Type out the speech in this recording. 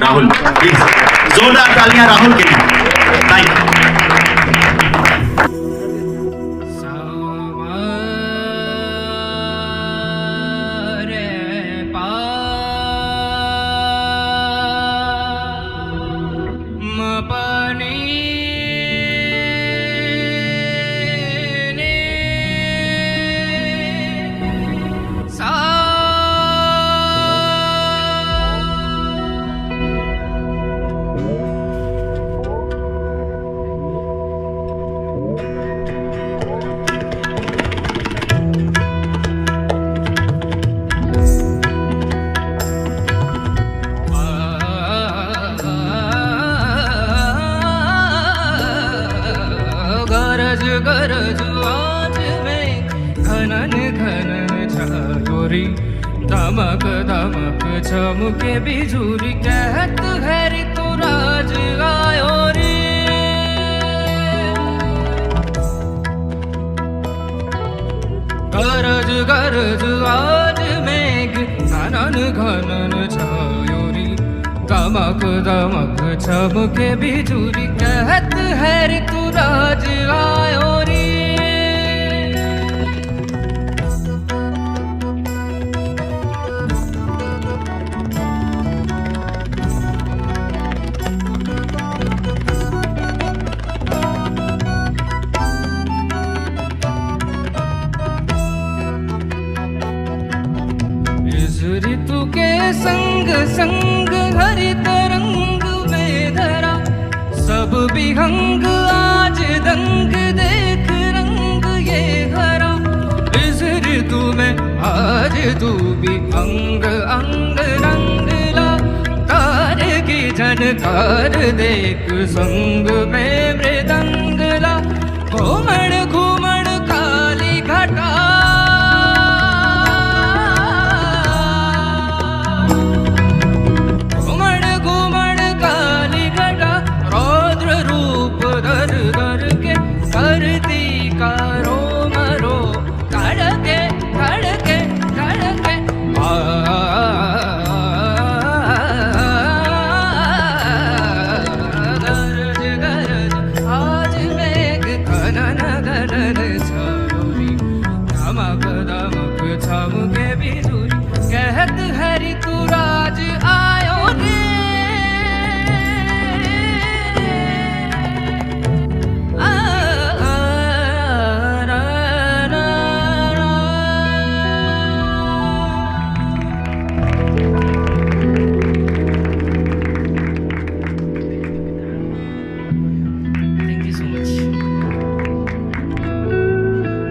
Rahul please जोरदार तालियां राहुल के लिए थैंक यू गरज आज में घनन घनन छायोरी दमक दमक चमके बिजुरी कहत है ऋतु राज आयो रे गरज गरज आज में घनन घनन छायोरी दमक दमक चमके बिजुरी कहत है ऋतु राज आयो रे इस ऋतु के संग संग हरित रंग में धरा सब विहंग आज दंग देख रंग ये हरा इस ऋतु में आज तू भी अंग अंग रंगला तारे की झनकार देख संग में मृदंगला घूमड़